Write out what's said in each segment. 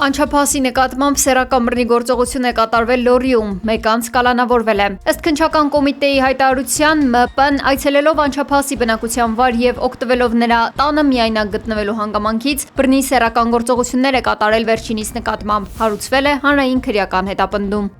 Անչափահասի նկատմամբ սեռական բռնի գործողություն է կատարվել Լորիում, մեկ անձ կալանավորվել է։ Ըստ քննչական կոմիտեի հայտարարության, ՄՊ-ն այցելելով անչափահասի բնակության վայր եւ օգտվելով նրա տանը միայնակ գտնվելու հանգամանքից, բռնի սեռական գործողություններ է կատարել վերջինիս նկատմամբ։ Հարուցվել է հանրային քրեական հետապնդում։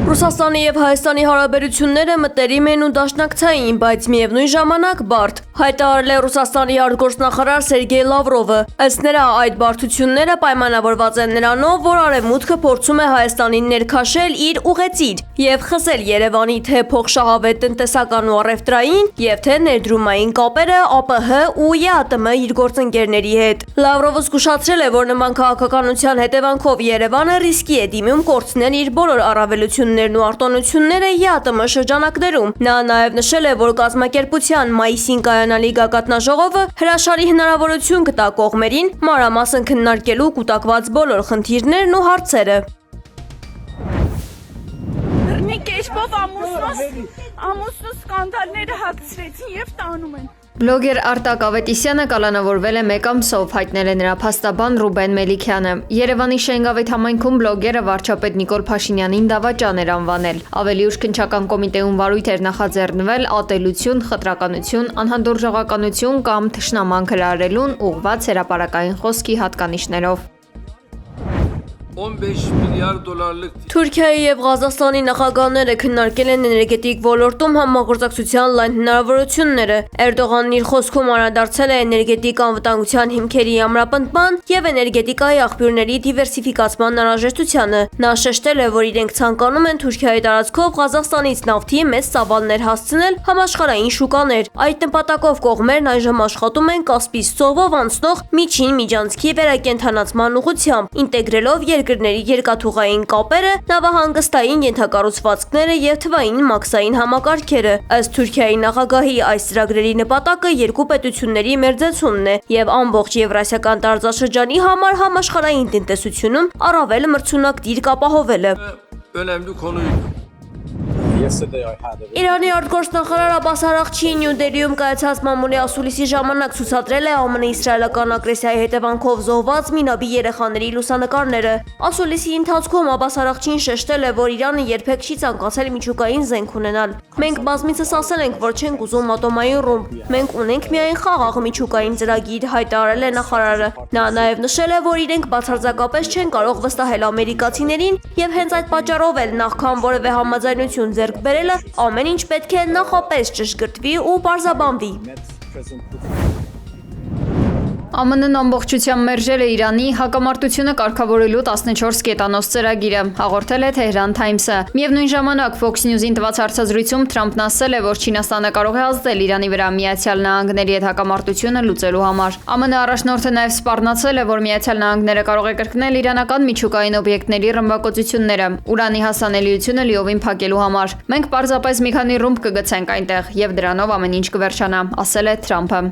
Ռուսաստանի եւ Հայաստանի հարաբերությունները մտերիմ են ու դաշնակցային, բայց միևնույն ժամանակ բարդ, հայտարարել է Ռուսաստանի արտգործնախարար Սերգեյ Լավրովը։ Ըստ նրա, այդ բարդությունները պայմանավորված են նրանով, որ Արևմուտքը փորձում է Հայաստանին ներքաշել իր ուղեցիր եւ խզել Երևանի թե փոխշահավետ տնտեսական ու առևտրային եւ թե ներդրումային կապերը ԱՊՀ ու ԵԱՏՄ իր գործընկերների հետ։ Լավրովը զգուշացրել է, որ նման քաղաքականության հետևանքով Երևանը ռիսկի է դիմում կորցնել իր բոլոր առավելություններն ու արտոնությունները ԵԱՏՄ շրջանակներում։ Նա նաև նշել է, որ կազմակերպության մայիսին կայանալի գագաթնաժողովը հրաշալի հնարավորություն կտա կողմերին մանրամասն քննարկելու կուտակված բոլոր խնդիրներն ու հարցերը։ Կեշպով ամուսնու սկանդալները հագցրեցին եւ տանում են։ Բլոգեր Արտակ Ավետիսյանը կալանավորվել է մեկ ամսով, հայտնել է նրա փաստաբան Ռուբեն Մելիքյանը։ Երևանի Շենգավեթ համայնքում բլոգերը վարչապետ Նիկոլ Փաշինյանին դավաճան էր անվանել։ Ավելի ուշ քննչական կոմիտեում վարույթ էր նախաձեռնվել ատելություն, խտրականություն, անհանդուրժողականություն կամ թշնաման քրարելուն ուղղված հրապարակային խոսքի հատկանիշներով։ 15 միլիարդ դոլարlık Թուրքիայի եւ Ղազախստանի նախագահները քննարկել են էներգետիկ ոլորտում համագործակցության լայն հնարավորությունները։ Էրդողանն իր խոսքում անդրադարձել է էներգետիկ անվտանգության հիմքերի ամրապնդման եւ էներգետիկայի աղբյուրների դիվերսիֆիկացման անհրաժեշտությանը։ Նա շեշտել է, որ իրենք ցանկանում են Թուրքիայի տարածքով Ղազախստանից նավթի մեծ ծավալներ հասցնել համաշխարհային շուկաներ։ Այդ նպատակով կողմերն այժմ աշխատում են Կասպից ծովով անցնող միջին միջանցքի վերակենդանացման ուղղությամբ, ինտեգրելով երկրների երկաթուղային կապերը, նավահանգստային ենթակառուցվածքները եւ թվային մաքսային համակարգերը։ Ըստ Թուրքիայի նախագահի այս ծրագրերի նպատակը երկու պետությունների մերձեցումն է եւ ամբողջ Եվրասիական տարածաշրջանի համար համաշխարհային տնտեսությունում առավել մրցունակ դիրք ապահովելը։ önemli konuydu. Իրանի արտգործնախարար Աբբաս Արաղչիին Նյու Դելիում կայացած մամուլի ասուլիսի ժամանակ ցուցադրել է ԱՄՆ-ի իսրայելական ագրեսիայի հետևանքով զոհված մինաբի երեխաների լուսանկարները։ Ասուլիսի ընթացքում Աբբաս Արաղչին շեշտել է, որ Իրանը երբեք չի ցանկացել միջուկային զենք ունենալ։ Մենք բազմիցս ասել ենք, որ չենք ուզում ատոմային ռումբ։ Մենք ունենք միայն խաղաղ միջուկային ծրագիր, հայտարարել է նախարարը։ Նա նաև նշել է, որ իրենք բացարձակապես չեն կարող վստահել ամերիկացիներին եւ հենց այդ պատճառով էլ նախքան որևէ համաձայնություն ձեռք բերելը ամեն ինչ պետք է նախապես ճշգրտվի ու պարզաբանվի։ ԱՄՆ-ն ամբողջությամբ մերժել է Իրանի հակամարտությունը կարգավորելու 14 կետանոց ծրագիրը, հաղորդել է Թեհրան Թայմսը։ Միևնույն ժամանակ Fox News-ին տված հարցազրույցում Թրամփն ասել է, որ Չինաստանը կարող է ազդել Իրանի վրա Միացյալ Նահանգների հետ հակամարտությունը լուծելու համար։ ԱՄՆ առաջնորդը նաև սպառնացել է, որ Միացյալ Նահանգները կարող է կրկնել իրանական միջուկային օբյեկտների ռմբակոծությունները Ուրանի հասանելիությունը լիովին փակելու համար։ Մենք պարզապես մի քանի ռումբ կգցենք այնտեղ եւ դրանով ամեն ինչ կվերջանա, ասել է Թրամփը։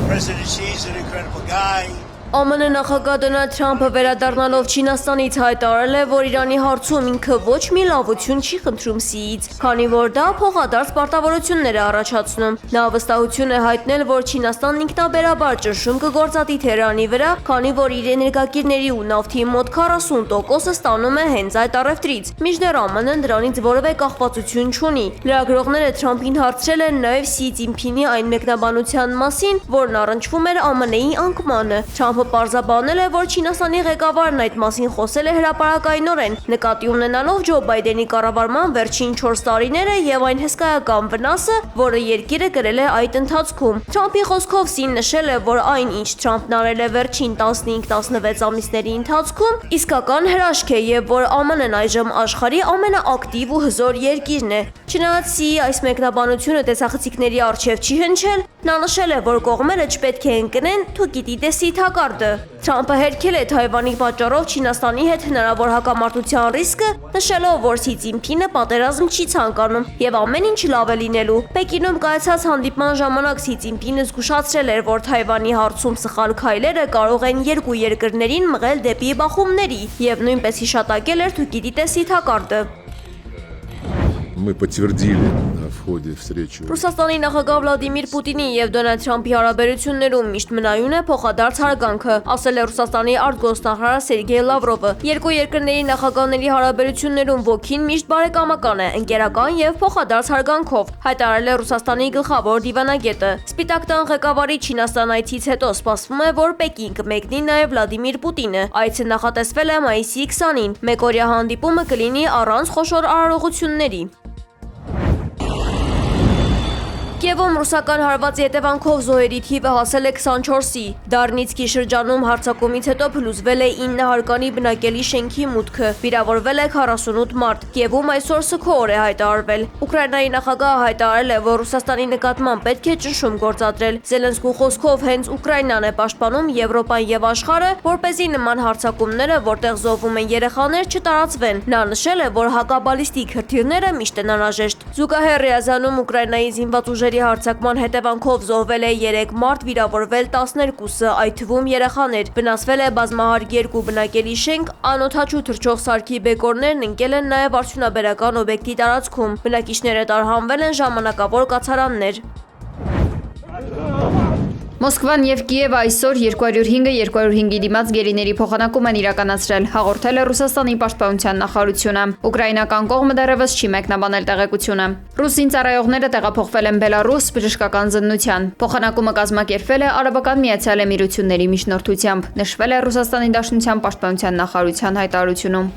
President Xi's an incredible guy. ԱՄՆ նախագահ Դոնալդ Թրամփը վերադառնալով Չինաստանից հայտարարել է, որ Իրանի հարցում ինքը ոչ մի լավություն չի խնդրում Սիից, քանի որ դա փոխադարձ պարտավորություններ է առաջացնում։ Նա վստահություն է հայտնել, որ Չինաստանն ինքնաբերաբար ճնշում կգործադի Թեհրանի վրա, քանի որ իր էներգակիրների ու նավթի մոտ 40%-ը ստանում է հենց այդ առևտրից։ Մինչդեռ ԱՄՆ-ն դրանից որևէ կախվածություն չունի։ Լրագրողները Թրամփին հարցրել են նաև Սի Ցզինփինի այն մեկնաբանության մասին, որն առնչվում էր ԱՄՆ-ի անկմանը։ Թրամփը պարզաբանել է, որ Չինաստանի ղեկավարն այդ մասին խոսել է հրապարակայնորեն, նկատի ունենալով Ջո Բայդենի կառավարման վերջին 4 տարիները եւ այն հսկայական վնասը, որը երկիրը կրել է այդ ընթացքում։ Թրամփի խոսքով Սին նշել է, որ այն, ինչ Թրամփն արել է վերջին 15-16 ամիսների ընթացքում, իսկական հրաշք է եւ որ ԱՄՆ-ն այժմ աշխարհի ամենաակտիվ ու հզոր երկիրն է։ Չնայած Սիի այս մեկնաբանությունը տեսախցիկների առջև չի հնչել, նա նշել է, որ կողմերը չպետք է ընկնեն թուկիտի տեսի թակարդը։ Թրամփը հերքել է Թայվանի պատճառով Չինաստանի հետ հնարավոր հակամարտության ռիսկը, նշելով, որ Սի Ցզինփինը պատերազմ չի ցանկանում եւ ամեն ինչ լավ է լինելու։ Պեկինում կայացած հանդիպման ժամանակ Սի Ցզինփինը զգուշացրել էր, որ Թայվանի հարցում սխալ քայլերը կարող են երկու երկրներին մղել դեպի բախումների եւ նույնպես հիշատակել էր թուկիտի տեսի թակարդը։ Мы подтвердили в ходе встречи. Ռուսաստանի նախագահ Վլադիմիր Պուտինի եւ Դոնալդ Թրամփի հարաբերություններում միշտ մնայուն է փոխադարձ հարգանքը, ասել է Ռուսաստանի արտգործնախարար Սերգեյ Լավրովը։ Երկու երկրների նախագահների հարաբերություններում ոգին միշտ բարեկամական է, ընկերական եւ փոխադարձ հարգանքով, հայտարարել է Ռուսաստանի գլխավոր դիվանագետը։ Սպիտակ տան ղեկավարի Չինաստան այցից հետո սպասվում է, որ Պեկին կմեկնի նաեւ Վլադիմիր Պուտինը։ Այցը նախատեսվել է մայիսի 20-ին։ Մեկօրյա հանդիպումը կլինի առանց խոշոր արարողությունների։ Կիևում ռուսական հարվածի հետևանքով զոհերի թիվը հասել է 24-ի։ Դարնիցկի շրջանում հարձակումից հետո փլուզվել է 9 հարկանի բնակելի շենքի մուտքը։ Վիրավորվել է 48 մարդ։ Կիևում այսօր սգո օր է հայտարարվել։ Ուկրաինայի նախագահը հայտարարել է, որ Ռուսաստանի նկատմամբ պետք է ճնշում գործադրել։ Զելենսկու խոսքով հենց Ուկրաինան է պաշտպանում Եվրոպան եւ աշխարհը, որպեսզի նման հարձակումները, որտեղ զոհվում են երեխաներ, չտարածվեն։ Նա նշել է, որ հակաբալիստիկ հրթիռները միշտ են անհրաժեշտ։ Զուգահեռ Ռիազանում Ուկրաինայի զինված ուժերի հարձակման հետևանքով զոհվել է 3 մարդ, վիրավորվել 12-ը, այդ թվում երեխաներ։ Վնասվել է բազմահարկ 2 բնակելի շենք, անօդաչու թռչող սարքի բեկորներն ընկել են նաև արդյունաբերական օբյեկտի տարածքում։ Բնակիչները տարհանվել են ժամանակավոր կացարաններ։ Մոսկվան եւ Կիևը այսօր 205-ը 205-ի դիմաց գերիների փոխանակում են իրականացրել, հաղորդել է Ռուսաստանի պաշտպանության նախարարությունը։ Ուկրաինական կողմը դեռևս չի մեկնաբանել տեղեկությունը։ Ռուս զինծառայողները տեղափոխվել են Բելարուս բժշկական զննության։ Փոխանակումը կազմակերպվել է Արաբական Միացյալ Էմիրությունների միջնորդությամբ, նշվել է Ռուսաստանի Դաշնության պաշտպանության նախարարության հայտարարությունում։